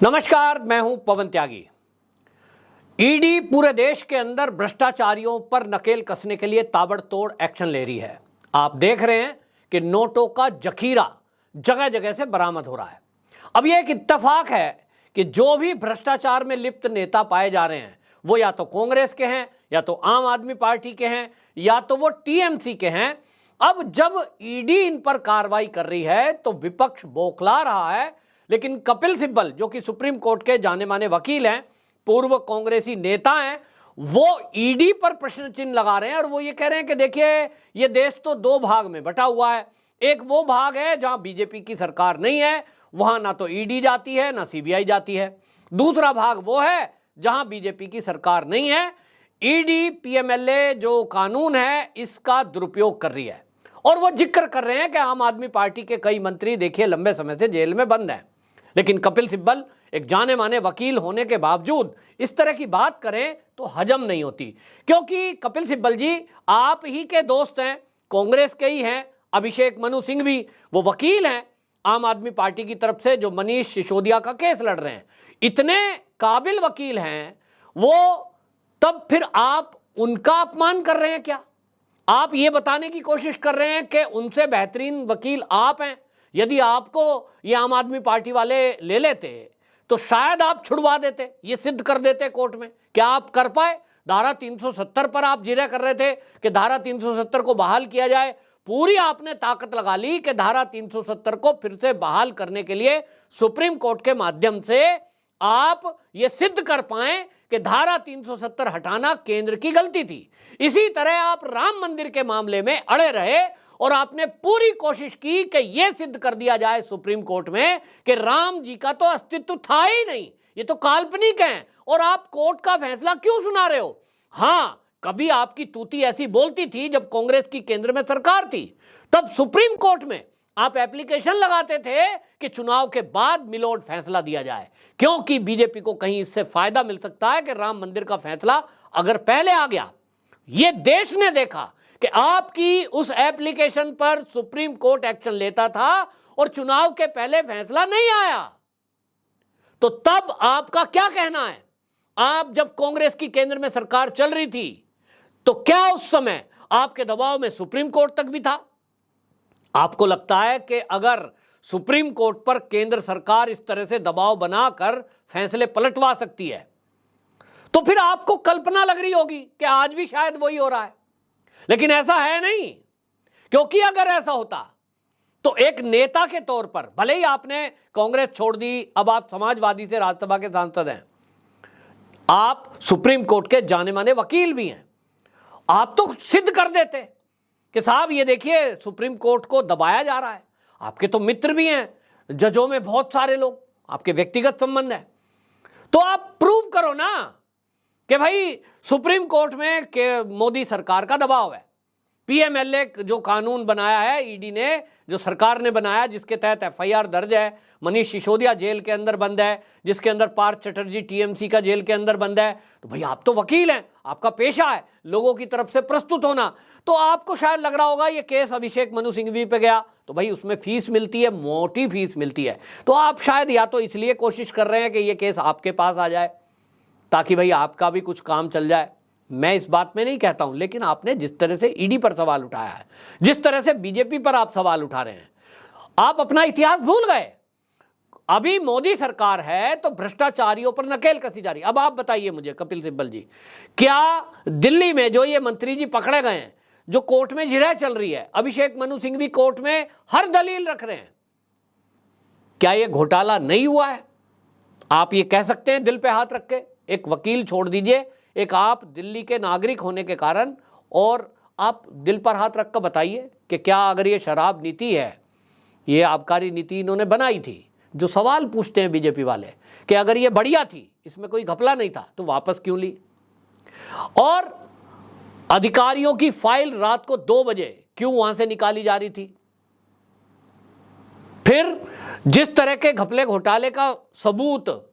नमस्कार, मैं हूं पवन त्यागी। ईडी पूरे देश के अंदर भ्रष्टाचारियों पर नकेल कसने के लिए ताबड़तोड़ एक्शन ले रही है। आप देख रहे हैं कि नोटों का जखीरा जगह जगह से बरामद हो रहा है। अब यह एक इत्तेफाक है कि जो भी भ्रष्टाचार में लिप्त नेता पाए जा रहे हैं वो या तो कांग्रेस के हैं, या तो आम आदमी पार्टी के हैं, या तो वो टीएमसी के हैं। अब जब ईडी इन पर कार्रवाई कर रही है तो विपक्ष बौखला रहा है, लेकिन कपिल सिब्बल जो कि सुप्रीम कोर्ट के जाने माने वकील हैं, पूर्व कांग्रेसी नेता हैं, वो ईडी पर प्रश्न चिन्ह लगा रहे हैं और वो ये कह रहे हैं कि देखिए ये देश तो दो भाग में बटा हुआ है। एक वो भाग है जहां बीजेपी की सरकार नहीं है, वहां ना तो ईडी जाती है ना सीबीआई जाती है। दूसरा भाग वो है जहां बीजेपी की सरकार नहीं है, ईडी पीएमएलए जो कानून है इसका दुरुपयोग कर रही है। और वो जिक्र कर रहे हैं कि आम आदमी पार्टी के कई मंत्री देखिए लंबे समय से जेल में बंद हैं। लेकिन कपिल सिब्बल एक जाने माने वकील होने के बावजूद इस तरह की बात करें तो हजम नहीं होती, क्योंकि कपिल सिब्बल जी आप ही के दोस्त हैं, कांग्रेस के ही हैं। अभिषेक मनु सिंघवी वो वकील हैं आम आदमी पार्टी की तरफ से जो मनीष सिसोदिया का केस लड़ रहे हैं। इतने काबिल वकील हैं वो, तब फिर आप उनका अपमान कर रहे हैं क्या? आप ये बताने की कोशिश कर रहे हैं कि उनसे बेहतरीन वकील आप हैं। यदि आपको ये आम आदमी पार्टी वाले ले लेते तो शायद आप छुड़वा देते, ये सिद्ध कर देते कोर्ट में। क्या आप कर पाए? धारा 370 पर आप जिरह कर रहे थे कि धारा 370 को बहाल किया जाए। पूरी आपने ताकत लगा ली कि धारा 370 को फिर से बहाल करने के लिए सुप्रीम कोर्ट के माध्यम से आप ये सिद्ध कर पाए कि धारा 370 हटाना केंद्र की गलती थी। इसी तरह आप राम मंदिर के मामले में अड़े रहे और आपने पूरी कोशिश की कि यह सिद्ध कर दिया जाए सुप्रीम कोर्ट में कि राम जी का तो अस्तित्व था ही नहीं, ये तो काल्पनिक हैं। और आप कोर्ट का फैसला क्यों सुना रहे हो? हां, कभी आपकी तूती ऐसी बोलती थी जब कांग्रेस की केंद्र में सरकार थी, तब सुप्रीम कोर्ट में आप एप्लीकेशन लगाते थे कि चुनाव के बाद मिलोड फैसला दिया जाए, क्योंकि बीजेपी को कहीं इससे फायदा मिल सकता है कि राम मंदिर का फैसला अगर पहले आ गया। यह देश ने देखा कि आपकी उस एप्लीकेशन पर सुप्रीम कोर्ट एक्शन लेता था और चुनाव के पहले फैसला नहीं आया। तो तब आपका क्या कहना है? आप जब कांग्रेस की केंद्र में सरकार चल रही थी तो क्या उस समय आपके दबाव में सुप्रीम कोर्ट तक भी था? आपको लगता है कि अगर सुप्रीम कोर्ट पर केंद्र सरकार इस तरह से दबाव बनाकर फैसले पलटवा सकती है तो फिर आपको कल्पना लग रही होगी कि आज भी शायद वही हो रहा है। लेकिन ऐसा है नहीं, क्योंकि अगर ऐसा होता तो एक नेता के तौर पर, भले ही आपने कांग्रेस छोड़ दी, अब आप समाजवादी से राज्यसभा के सांसद हैं, आप सुप्रीम कोर्ट के जाने माने वकील भी हैं, आप तो सिद्ध कर देते कि साहब ये देखिए सुप्रीम कोर्ट को दबाया जा रहा है। आपके तो मित्र भी हैं जजों में, बहुत सारे लोग आपके व्यक्तिगत संबंध है, तो आप प्रूव करो ना कि भाई सुप्रीम कोर्ट में के मोदी सरकार का दबाव है। पीएमएलए जो कानून बनाया है ईडी ने, जो सरकार ने बनाया, जिसके तहत एफआईआर दर्ज है, मनीष सिसोदिया जेल के अंदर बंद है, जिसके अंदर पार्थ चटर्जी टीएमसी का जेल के अंदर बंद है। तो भाई आप तो वकील हैं, आपका पेशा है लोगों की तरफ से प्रस्तुत होना। तो आपको शायद लग रहा होगा ये केस अभिषेक मनु सिंघवी पे गया तो भाई उसमें फीस मिलती है, मोटी फीस मिलती है, तो आप शायद या तो इसलिए कोशिश कर रहे हैं कि ये केस आपके पास आ जाए ताकि भाई आपका भी कुछ काम चल जाए। मैं इस बात में नहीं कहता हूं, लेकिन आपने जिस तरह से ईडी पर सवाल उठाया है, जिस तरह से बीजेपी पर आप सवाल उठा रहे हैं, आप अपना इतिहास भूल गए। अभी मोदी सरकार है तो भ्रष्टाचारियों पर नकेल कसी जा रही। अब आप बताइए मुझे कपिल सिब्बल जी, क्या दिल्ली में जो ये मंत्री जी पकड़े गए हैं, जो कोर्ट में जिरह चल रही है, अभिषेक मनु सिंघवी कोर्ट में हर दलील रख रहे हैं, क्या ये घोटाला नहीं हुआ है? आप ये कह सकते हैं दिल पे हाथ रख के? एक वकील छोड़ दीजिए, एक आप दिल्ली के नागरिक होने के कारण, और आप दिल पर हाथ रख कर बताइए कि क्या अगर ये शराब नीति है, ये आबकारी नीति इन्होंने बनाई थी, जो सवाल पूछते हैं बीजेपी वाले कि अगर ये बढ़िया थी, इसमें कोई घपला नहीं था, तो वापस क्यों ली? और अधिकारियों की फाइल रात को 2 बजे क्यों वहां से निकाली जा रही थी? फिर जिस तरह के घपले घोटाले का सबूत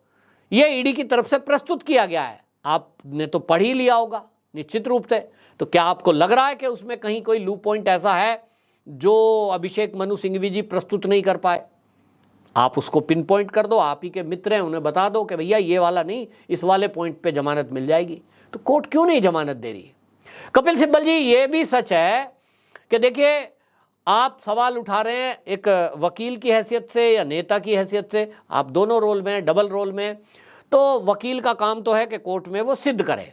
ये ईडी की तरफ से प्रस्तुत किया गया है, आपने तो पढ़ ही लिया होगा निश्चित रूप से। तो क्या आपको लग रहा है कि उसमें कहीं कोई लूप पॉइंट ऐसा है जो अभिषेक मनु सिंघवी जी प्रस्तुत नहीं कर पाए? आप उसको पिन पॉइंट कर दो, आप ही के मित्र हैं, उन्हें बता दो कि भैया ये वाला नहीं, इस वाले पॉइंट पे जमानत मिल जाएगी। तो कोर्ट क्यों नहीं जमानत दे रही? कपिल सिब्बल जी, ये भी सच है कि देखिए, आप सवाल उठा रहे हैं एक वकील की हैसियत से या नेता की हैसियत से, आप दोनों रोल में, डबल रोल में। तो वकील का काम तो है कि कोर्ट में वो सिद्ध करे।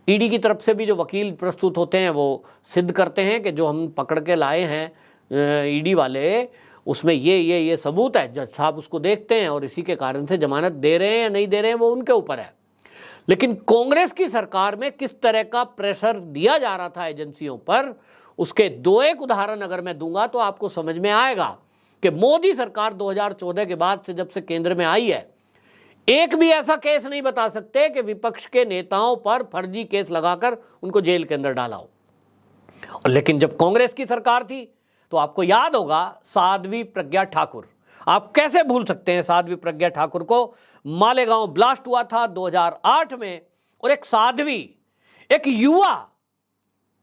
ईडी की तरफ से भी जो वकील प्रस्तुत होते हैं वो सिद्ध करते हैं कि जो हम पकड़ के लाए हैं ईडी वाले, उसमें ये सबूत है। जज साहब उसको देखते हैं और इसी के कारण से जमानत दे रहे हैं या नहीं दे रहे हैं वो उनके ऊपर है। लेकिन कांग्रेस की सरकार में किस तरह का प्रेशर दिया जा रहा था एजेंसियों पर, उसके दो एक उदाहरण अगर मैं दूंगा तो आपको समझ में आएगा कि मोदी सरकार 2014 के बाद से जब से केंद्र में आई है, एक भी ऐसा केस नहीं बता सकते कि विपक्ष के नेताओं पर फर्जी केस लगाकर उनको जेल के अंदर डाला हो। लेकिन जब कांग्रेस की सरकार थी तो आपको याद होगा साध्वी प्रज्ञा ठाकुर, आप कैसे भूल सकते हैं साध्वी प्रज्ञा ठाकुर को? मालेगांव ब्लास्ट हुआ था 2008 में, और एक साध्वी, एक युवा,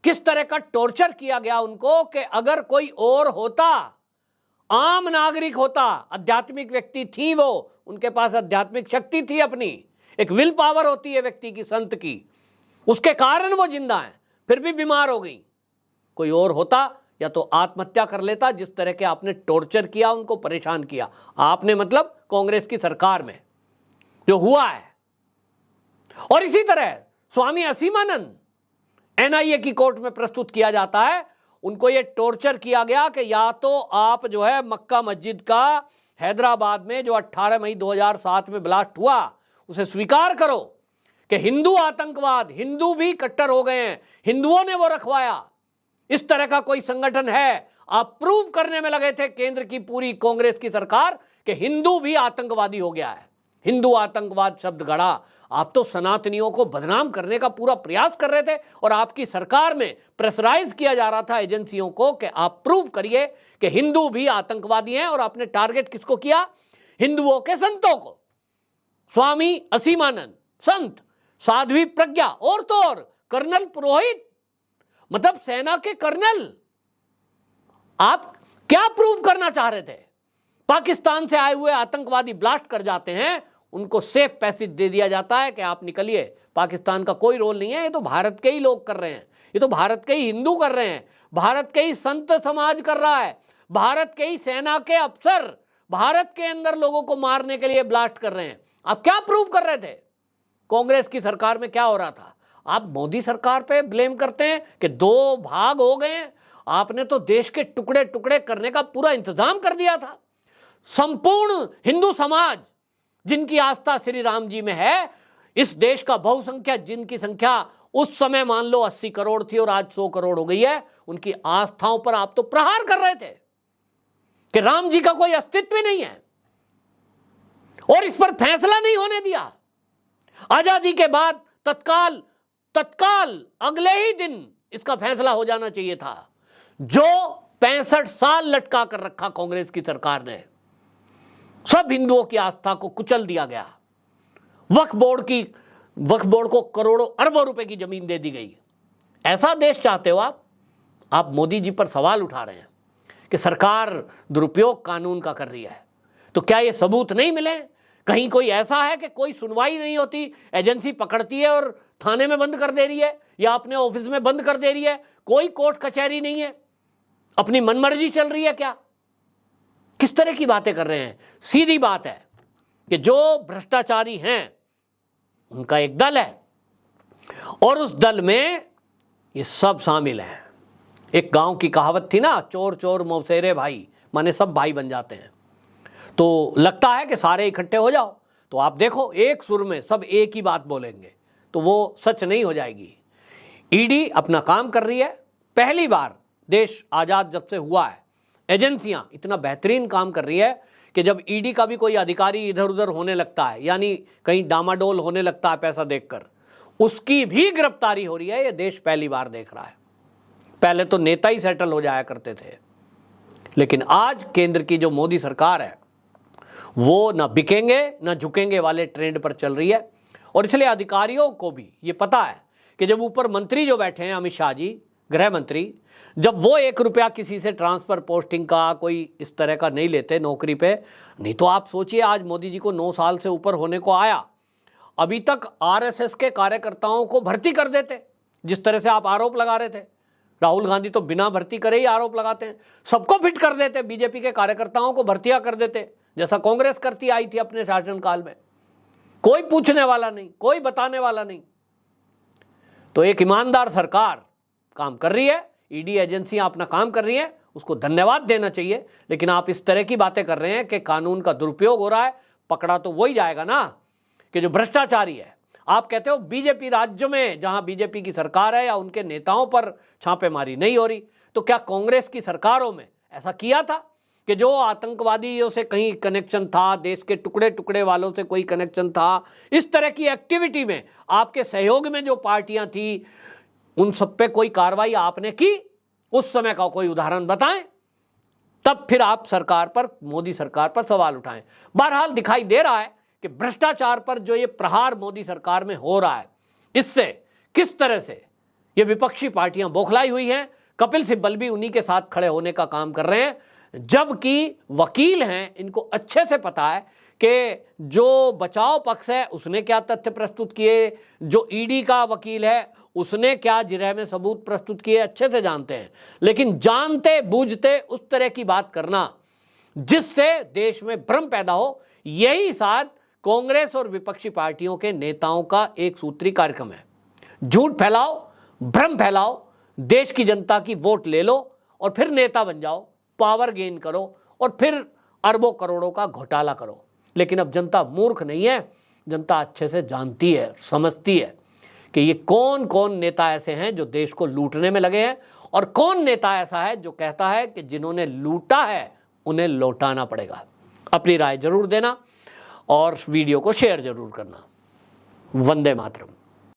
किस तरह का टॉर्चर किया गया उनको कि अगर कोई और होता, आम नागरिक होता, आध्यात्मिक व्यक्ति थी वो, उनके पास आध्यात्मिक शक्ति थी, अपनी एक विल पावर होती है व्यक्ति की, संत की, उसके कारण वो जिंदा है, फिर भी बीमार हो गई। कोई और होता या तो आत्महत्या कर लेता। जिस तरह के आपने टॉर्चर किया, उनको परेशान किया आपने, मतलब कांग्रेस की सरकार में जो हुआ है। और इसी तरह स्वामी असीमानंद एनआईए की कोर्ट में प्रस्तुत किया जाता है, उनको ये टॉर्चर किया गया कि या तो आप जो है मक्का मस्जिद का हैदराबाद में जो 18 मई 2007 में ब्लास्ट हुआ उसे स्वीकार करो कि हिंदू आतंकवाद, हिंदू भी कट्टर हो गए हैं, हिंदुओं ने वो रखवाया, इस तरह का कोई संगठन है। आप प्रूव करने में लगे थे केंद्र की पूरी कांग्रेस की सरकार कि हिंदू भी आतंकवादी हो गया है, हिंदू आतंकवाद शब्द गढ़ा। आप तो सनातनियों को बदनाम करने का पूरा प्रयास कर रहे थे और आपकी सरकार में प्रेशराइज किया जा रहा था एजेंसियों को कि आप प्रूव करिए कि हिंदू भी आतंकवादी हैं। और आपने टारगेट किसको किया? हिंदुओं के संतों को। स्वामी असीमानंद संत, साध्वी प्रज्ञा, और तो और कर्नल पुरोहित, मतलब सेना के कर्नल। आप क्या प्रूव करना चाह रहे थे? पाकिस्तान से आए हुए आतंकवादी ब्लास्ट कर जाते हैं, उनको सेफ पैसेज दे दिया जाता है कि आप निकलिए, पाकिस्तान का कोई रोल नहीं है, ये तो भारत के ही लोग कर रहे हैं, ये तो भारत के ही हिंदू कर रहे हैं, भारत के ही संत समाज कर रहा है, भारत के ही सेना के अफसर भारत के अंदर लोगों को मारने के लिए ब्लास्ट कर रहे हैं। आप क्या प्रूव कर रहे थे? कांग्रेस की सरकार में क्या हो रहा था? आप मोदी सरकार पे ब्लेम करते हैं कि दो भाग हो गए हैं। आपने तो देश के टुकड़े टुकड़े करने का पूरा इंतजाम कर दिया था। संपूर्ण हिंदू समाज जिनकी आस्था श्री राम जी में है, इस देश का बहुसंख्यक जिनकी संख्या उस समय मान लो 80 करोड़ थी और आज 100 करोड़ हो गई है, उनकी आस्थाओं पर आप तो प्रहार कर रहे थे कि राम जी का कोई अस्तित्व ही नहीं है, और इस पर फैसला नहीं होने दिया। आजादी के बाद तत्काल अगले ही दिन इसका फैसला हो जाना चाहिए था। जो 65 साल लटका कर रखा कांग्रेस की सरकार ने, सब हिंदुओं की आस्था को कुचल दिया गया। वक्फ बोर्ड को करोड़ों अरबों रुपए की जमीन दे दी गई। ऐसा देश चाहते हो आप मोदी जी पर सवाल उठा रहे हैं कि सरकार दुरुपयोग कानून का कर रही है, तो क्या ये सबूत नहीं मिले? कहीं कोई ऐसा है कि कोई सुनवाई नहीं होती, एजेंसी पकड़ती है और थाने में बंद कर दे रही है या अपने ऑफिस में बंद कर दे रही है, कोई कोर्ट कचहरी नहीं है, अपनी मनमर्जी चल रही है क्या? किस तरह की बातें कर रहे हैं? सीधी बात है कि जो भ्रष्टाचारी हैं उनका एक दल है और उस दल में ये सब शामिल हैं। एक गांव की कहावत थी ना, चोर चोर मौसेरे भाई, माने सब भाई बन जाते हैं। तो लगता है कि सारे इकट्ठे हो जाओ तो आप देखो एक सुर में सब एक ही बात बोलेंगे, तो वो सच नहीं हो जाएगी। ईडी अपना काम कर रही है। पहली बार देश आजाद जब से हुआ है, एजेंसियां इतना बेहतरीन काम कर रही है कि जब ईडी का भी कोई अधिकारी इधर उधर होने लगता है, यानी कहीं डामाडोल होने लगता है पैसा देखकर, उसकी भी गिरफ्तारी हो रही है। ये देश पहली बार देख रहा है। पहले तो नेता ही सेटल हो जाया करते थे, लेकिन आज केंद्र की जो मोदी सरकार है वो ना बिकेंगे ना झुकेंगे वाले ट्रेंड पर चल रही है। और इसलिए अधिकारियों को भी ये पता है कि जब ऊपर मंत्री जो बैठे हैं अमित शाह जी, गृह मंत्री, जब वो 1 रुपया किसी से ट्रांसफर पोस्टिंग का कोई इस तरह का नहीं लेते नौकरी पे, नहीं तो आप सोचिए आज मोदी जी को 9 साल से ऊपर होने को आया, अभी तक आरएसएस के कार्यकर्ताओं को भर्ती कर देते। जिस तरह से आप आरोप लगा रहे थे, राहुल गांधी तो बिना भर्ती करे ही आरोप लगाते हैं, सबको फिट कर देते, बीजेपी के कार्यकर्ताओं को भर्तियां कर देते, जैसा कांग्रेस करती आई थी अपने शासनकाल में। कोई पूछने वाला नहीं, कोई बताने वाला नहीं। तो एक ईमानदार सरकार काम कर रही है, ईडी एजेंसियां अपना काम कर रही हैं, उसको धन्यवाद देना चाहिए। लेकिन आप इस तरह की बातें कर रहे हैं कि कानून का दुरुपयोग हो रहा है, पकड़ा तो वही जाएगा ना कि जो भ्रष्टाचारी है। आप कहते हो बीजेपी राज्य में, जहां बीजेपी की सरकार है या उनके नेताओं पर छापेमारी नहीं हो रही, तो क्या कांग्रेस की सरकारों में ऐसा किया था कि जो आतंकवादियों से कहीं कनेक्शन था, देश के टुकड़े टुकड़े वालों से कोई कनेक्शन था, इस तरह की एक्टिविटी में आपके सहयोग में जो पार्टियां थी, उन सब पे कोई कार्रवाई आपने की? उस समय का कोई उदाहरण बताएं, तब फिर आप सरकार पर, मोदी सरकार पर सवाल उठाएं। बहरहाल दिखाई दे रहा है कि भ्रष्टाचार पर जो ये प्रहार मोदी सरकार में हो रहा है, इससे किस तरह से ये विपक्षी पार्टियां बौखलाई हुई हैं। कपिल सिब्बल भी उन्हीं के साथ खड़े होने का काम कर रहे हैं, जबकि वकील हैं, इनको अच्छे से पता है कि जो बचाव पक्ष है उसने क्या तथ्य प्रस्तुत किए, जो ईडी का वकील है उसने क्या जिरह में सबूत प्रस्तुत किए, अच्छे से जानते हैं। लेकिन जानते बूझते उस तरह की बात करना जिससे देश में भ्रम पैदा हो, यही शायद कांग्रेस और विपक्षी पार्टियों के नेताओं का एक सूत्री कार्यक्रम है। झूठ फैलाओ, भ्रम फैलाओ, देश की जनता की वोट ले लो और फिर नेता बन जाओ, पावर गेन करो और फिर अरबों करोड़ों का घोटाला करो। लेकिन अब जनता मूर्ख नहीं है, जनता अच्छे से जानती है, समझती है कि ये कौन कौन नेता ऐसे हैं जो देश को लूटने में लगे हैं और कौन नेता ऐसा है जो कहता है कि जिन्होंने लूटा है उन्हें लौटाना पड़ेगा। अपनी राय जरूर देना और वीडियो को शेयर जरूर करना। वंदे मातरम।